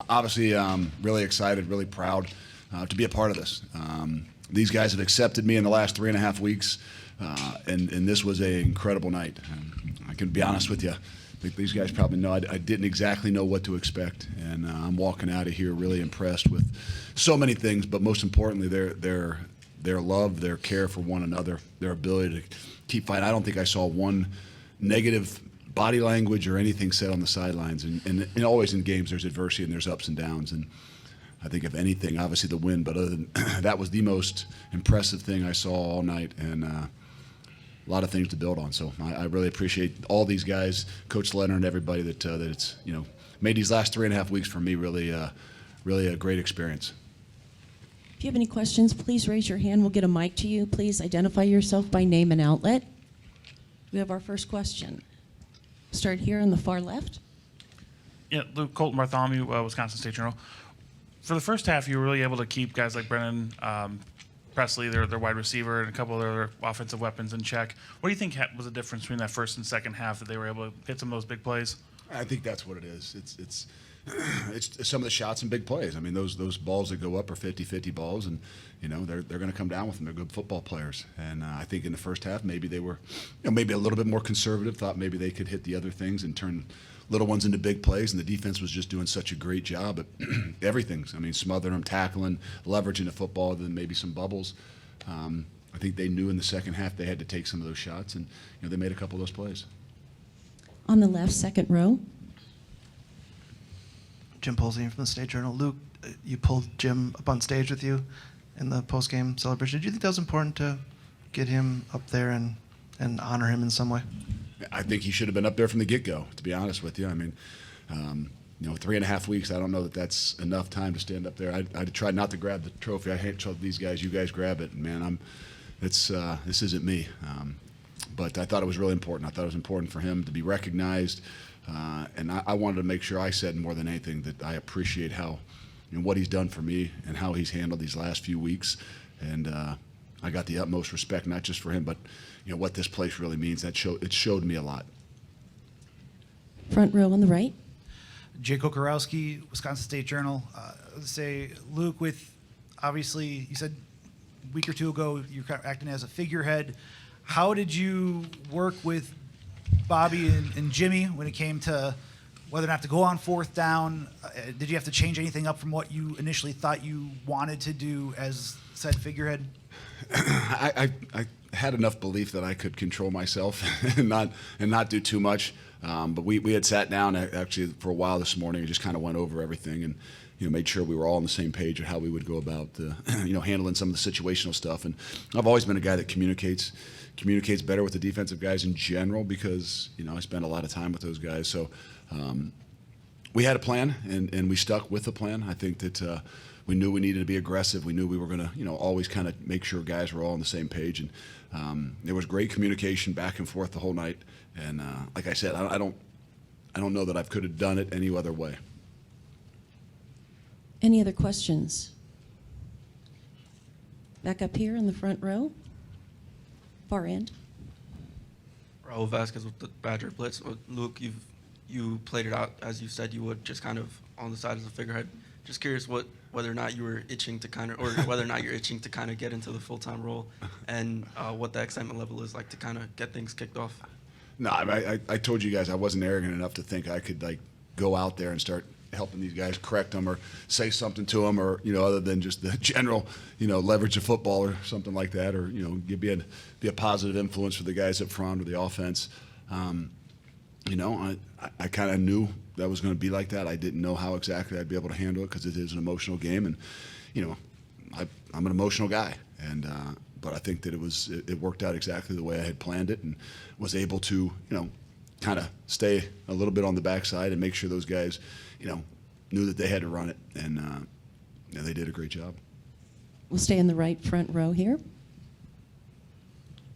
Obviously, really excited, really proud to be a part of this. These guys have accepted me in the last 3.5 weeks, and this was an incredible night. I can be honest with you. I think these guys probably know I didn't exactly know what to expect, and I'm walking out of here really impressed with so many things, but most importantly, their love, their care for one another, their ability to keep fighting. I don't think I saw one negative body language or anything said on the sidelines. And always in games there's adversity and there's ups and downs. And I think if anything, obviously the win, but other than that was the most impressive thing I saw all night, and a lot of things to build on. So I really appreciate all these guys, Coach Leonard and everybody that it's made these last 3.5 weeks for me really a great experience. If you have any questions, please raise your hand. We'll get a mic to you. Please identify yourself by name and outlet. We have our first question. Start here on the far left. Yeah, Luke, Colton Bartholomew, Wisconsin State Journal. For the first half, you were really able to keep guys like Brennan Presley, their wide receiver, and a couple of their offensive weapons in check. What do you think was the difference between that first and second half that they were able to hit some of those big plays? I think that's what it is. It's some of the shots and big plays. I mean, those balls that go up are 50-50 balls, and they're going to come down with them. They're good football players, and I think in the first half maybe they were maybe a little bit more conservative. Thought maybe they could hit the other things and turn little ones into big plays, and the defense was just doing such a great job at everything. I mean, smothering them, tackling, leveraging the football, then maybe some bubbles. I think they knew in the second half they had to take some of those shots, and they made a couple of those plays. On the left, second row. Jim Polzine from the State Journal. Luke, you pulled Jim up on stage with you in the post-game celebration. Did you think that was important to get him up there and honor him in some way? I think he should have been up there from the get-go, to be honest with you. I mean, 3.5 weeks, I don't know that that's enough time to stand up there. I tried not to grab the trophy. I hate these guys. You guys grab it. Man, this isn't me. But I thought it was really important. I thought it was important for him to be recognized. And I wanted to make sure I said more than anything that I appreciate how what he's done for me and how he's handled these last few weeks. And I got the utmost respect, not just for him, but what this place really means. It showed me a lot. Front row on the right. Jake Okarowski, Wisconsin State Journal. Say, Luke, with obviously you said a week or two ago you're acting as a figurehead. How did you work with Bobby and Jimmy when it came to whether or not to go on fourth down? Did you have to change anything up from what you initially thought you wanted to do as said figurehead? I had enough belief that I could control myself and not do too much. But we had sat down actually for a while this morning and just kind of went over everything and made sure we were all on the same page of how we would go about handling some of the situational stuff. And I've always been a guy that communicates better with the defensive guys in general because I spend a lot of time with those guys. So we had a plan and we stuck with the plan. I think that we knew we needed to be aggressive. We knew we were going to always kind of make sure guys were all on the same page. And there was great communication back and forth the whole night. And like I said, I don't know that I could have done it any other way. Any other questions? Back up here in the front row. Far end. Raul Vasquez with the Badger Blitz. Luke, you played it out as you said you would, just kind of on the side as a figurehead. Just curious whether or not you were itching to kind of, or whether or not you're itching to kind of get into the full-time role, and what the excitement level is like to kind of get things kicked off. No, I told you guys I wasn't arrogant enough to think I could go out there and start helping these guys correct them or say something to them or other than just the general leverage of football or something like that, or be a positive influence for the guys up front or the offense. I kind of knew that was going to be like that. I didn't know how exactly I'd be able to handle it because it is an emotional game, and I'm an emotional guy, and but I think that it worked out exactly the way I had planned it, and was able to kind of stay a little bit on the backside and make sure those guys knew that they had to run it, and they did a great job. We'll stay in the right front row here.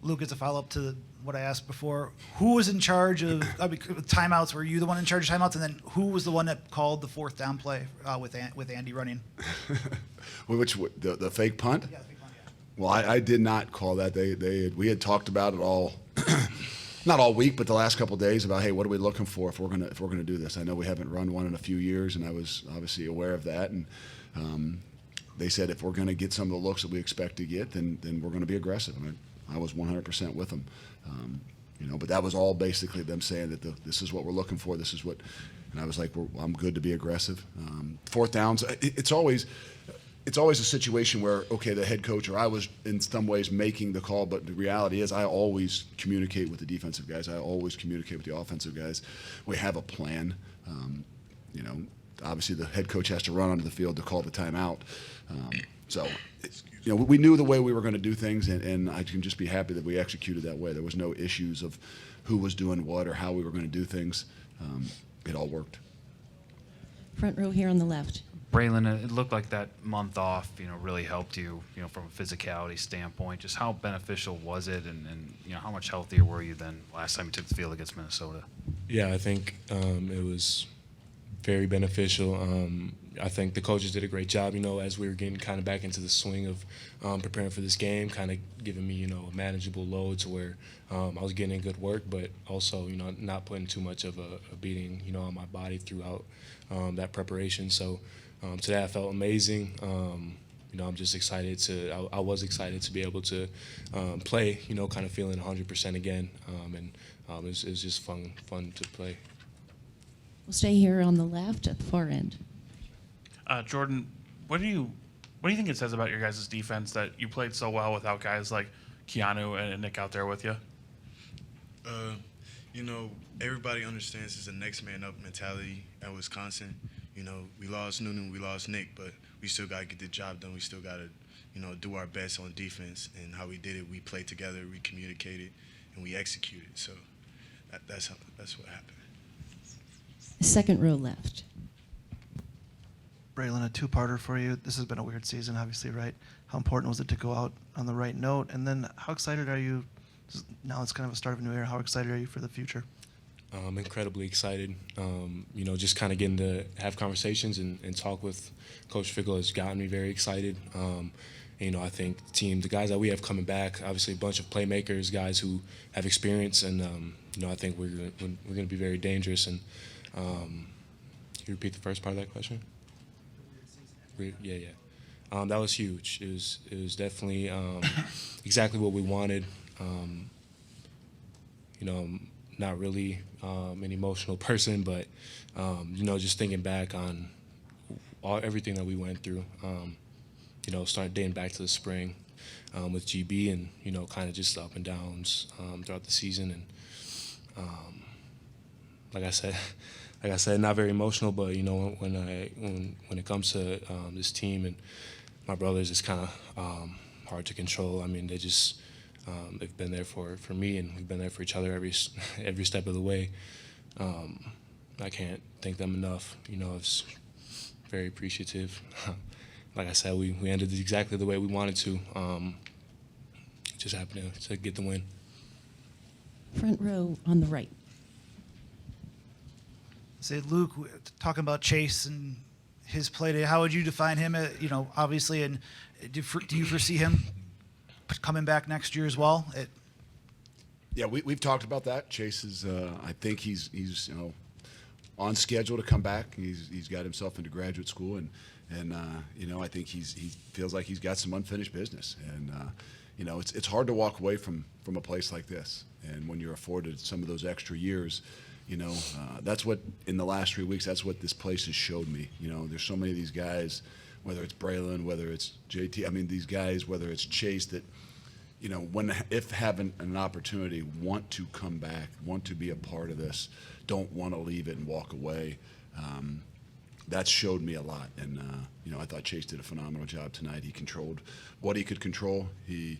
Luke, as a follow-up to what I asked before, who was in charge of timeouts? Were you the one in charge of timeouts? And then who was the one that called the fourth down play with Andy running? The fake punt? Yeah, the big one, yeah. Well, I did not call that. We had talked about it all not all week, but the last couple of days about, hey, what are we looking for if we're gonna do this? I know we haven't run one in a few years, and I was obviously aware of that. And they said if we're going to get some of the looks that we expect to get, then we're going to be aggressive. And I was 100% with them. But that was all basically them saying that this is what we're looking for. This is what, and I was like, I'm good to be aggressive. Fourth downs, it's always a situation where, okay, the head coach or I was in some ways making the call, but the reality is I always communicate with the defensive guys. I always communicate with the offensive guys. We have a plan. Obviously the head coach has to run onto the field to call the timeout. We knew the way we were going to do things, and I can just be happy that we executed that way. There was no issues of who was doing what or how we were going to do things. It all worked. Front row here on the left. Braelon, it looked like that month off, really helped you, from a physicality standpoint. Just how beneficial was it, and how much healthier were you than last time you took the field against Minnesota? Yeah, I think it was very beneficial. I think the coaches did a great job, as we were getting kind of back into the swing of preparing for this game, kind of giving me, a manageable load to where I was getting in good work, but also, not putting too much of a beating, on my body throughout that preparation. So today I felt amazing. I'm just excited I was excited to be able to play, kind of feeling 100% again. It was just fun to play. We'll stay here on the left at the far end. Jordan, what do you think it says about your guys' defense that you played so well without guys like Keanu and Nick out there with you? Everybody understands it's a next man up mentality at Wisconsin. We lost Noonan, we lost Nick, but we still got to get the job done. We still got to, do our best on defense. And how we did it, we played together, we communicated, and we executed. So that's what happened. Second row left. Braelon, a two-parter for you. This has been a weird season, obviously, right? How important was it to go out on the right note? And then how excited are you? Now it's kind of a start of a new era. How excited are you for the future? I'm incredibly excited. Just kind of getting to have conversations and talk with Coach Fickell has gotten me very excited. I think the guys that we have coming back, obviously a bunch of playmakers, guys who have experience, and I think we're going to be very dangerous. And can you repeat the first part of that question? Yeah. That was huge. It was definitely exactly what we wanted. I'm not really an emotional person, but just thinking back on everything that we went through, start dating back to the spring with GB, and kind of just up and downs throughout the season, and like I said, not very emotional, but when it comes to this team and my brothers, it's kind of hard to control. I mean, they've been there for me, and we've been there for each other every step of the way. I can't thank them enough. I was very appreciative. Like I said, we ended it exactly the way we wanted to. Just happened to get the win. Front row on the right. Say, Luke, talking about Chase and his play today, how would you define him? Obviously, and do you foresee him coming back next year as well? Yeah, we've talked about that. Chase is, I think he's on schedule to come back. He's got himself into graduate school, and I think he feels like he's got some unfinished business. And it's hard to walk away from a place like this. And when you're afforded some of those extra years, that's what in the last 3 weeks. That's what this place has showed me. There's so many of these guys, whether it's Braelon, whether it's JT. I mean, these guys, whether it's Chase, that if having an opportunity, want to come back, want to be a part of this, don't want to leave it and walk away. That showed me a lot, and I thought Chase did a phenomenal job tonight. He controlled what he could control. He,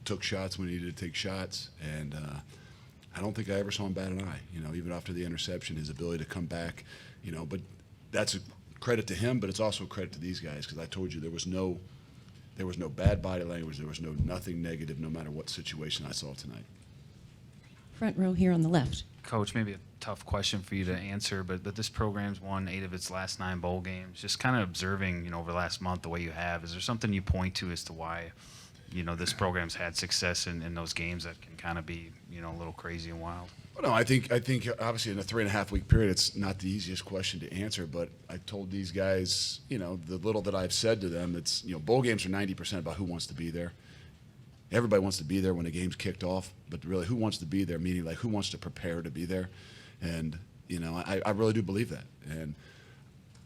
took shots when he needed to take shots, and I don't think I ever saw him bat an eye. Even after the interception, his ability to come back. But that's a credit to him, but it's also a credit to these guys, because I told you there was no bad body language. There was nothing negative, no matter what situation I saw tonight. Front row here on the left. Coach, maybe a tough question for you to answer, but this program's won 8 of its last 9 bowl games. Just kind of observing, over the last month, the way you have, is there something you point to as to why this program's had success in those games that can kind of be, a little crazy and wild? Well, no, I think obviously in a 3.5 week period, it's not the easiest question to answer. But I told these guys, the little that I've said to them, it's bowl games are 90% about who wants to be there. Everybody wants to be there when the game's kicked off, but really, who wants to be there? Meaning, like, who wants to prepare to be there? And I really do believe that. And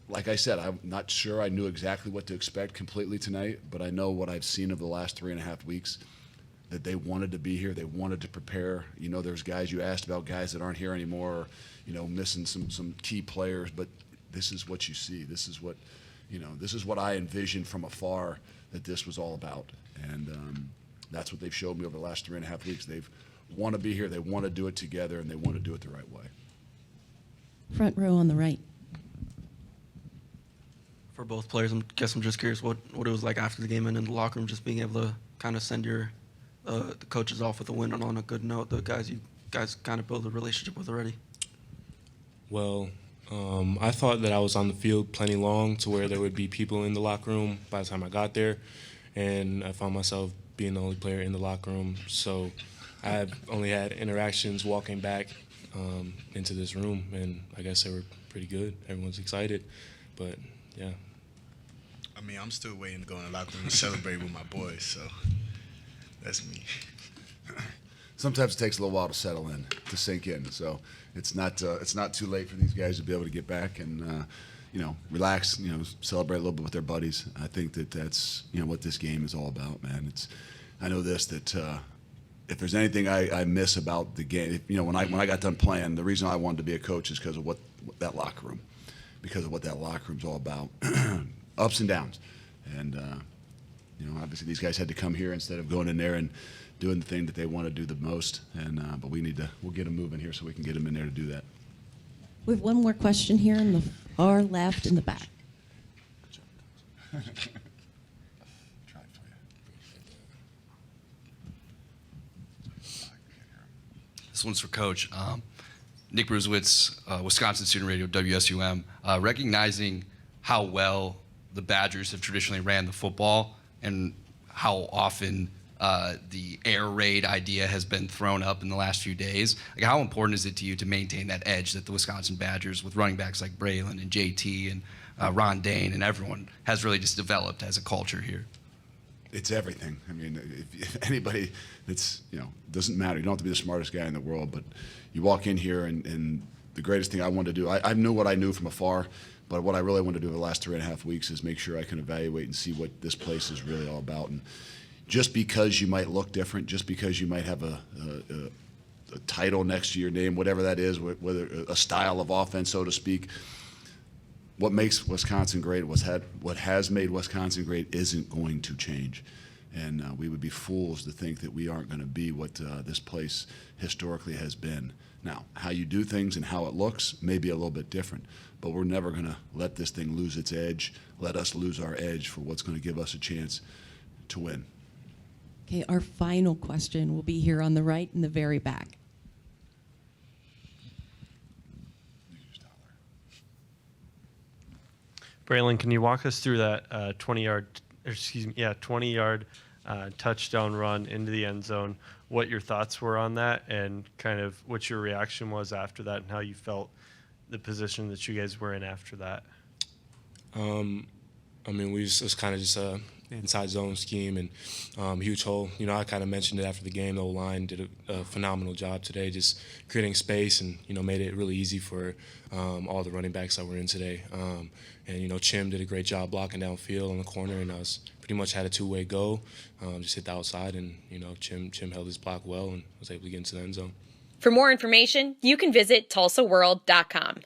like I said, I'm not sure I knew exactly what to expect completely tonight, but I know what I've seen of the last 3.5 weeks. That they wanted to be here, they wanted to prepare. There's guys you asked about, guys that aren't here anymore, or, missing some key players. But this is what you see. This is what, this is what I envisioned from afar that this was all about. And that's what they've showed me over the last 3.5 weeks. They want to be here, they want to do it together, and they want to do it the right way. Front row on the right. For both players, I'm just curious what it was like after the game and in the locker room, just being able to kind of send the coaches off with a win and on a good note, the guys you guys kind of build a relationship with already. Well, I thought that I was on the field plenty long to where there would be people in the locker room by the time I got there, and I found myself being the only player in the locker room. So I only had interactions walking back into this room, and I guess they were pretty good. Everyone's excited, but yeah. I mean, I'm still waiting to go in the locker room and celebrate with my boys, so that's me. Sometimes it takes a little while to settle in, to sink in. So it's not too late for these guys to be able to get back and relax, celebrate a little bit with their buddies. I think that's what this game is all about, man. I know this, that if there's anything I miss about the game, when I got done playing, the reason I wanted to be a coach is because of what that locker room is all about, ups and downs, and obviously these guys had to come here instead of going in there and doing the thing that they want to do the most, and but we'll get them moving here so we can get them in there to do that. We have one more question here in the far left in the back. This one's for Coach. Nick Bruzewitz, Wisconsin Student Radio, WSUM. Recognizing how well the Badgers have traditionally ran the football and how often the air raid idea has been thrown up in the last few days, how important is it to you to maintain that edge that the Wisconsin Badgers, with running backs like Braelon and JT and Ron Dane and everyone, has really just developed as a culture here? It's everything. I mean, if anybody that's, doesn't matter. You don't have to be the smartest guy in the world, but you walk in here and the greatest thing I wanted to do, I knew what I knew from afar, but what I really wanted to do over the last 3.5 weeks is make sure I can evaluate and see what this place is really all about. And just because you might look different, just because you might have a title next to your name, whatever that is, whether a style of offense, so to speak, what makes Wisconsin great, what has made Wisconsin great, isn't going to change. And we would be fools to think that we aren't going to be what this place historically has been. Now, how you do things and how it looks may be a little bit different, but we're never going to let this thing lose its edge, let us lose our edge for what's going to give us a chance to win. Okay, our final question will be here on the right in the very back. Braelon, can you walk us through that 20-yard touchdown run into the end zone, what your thoughts were on that, and kind of what your reaction was after that, and how you felt the position that you guys were in after that? I mean, it's kind of just a inside zone scheme and huge hole. I kind of mentioned it after the game. The O-line did a phenomenal job today, just creating space and, made it really easy for all the running backs that were in today. And, Chim did a great job blocking downfield on the corner, and I was pretty much had a two-way go, just hit the outside, and, Chim held his block well and was able to get into the end zone. For more information, you can visit TulsaWorld.com.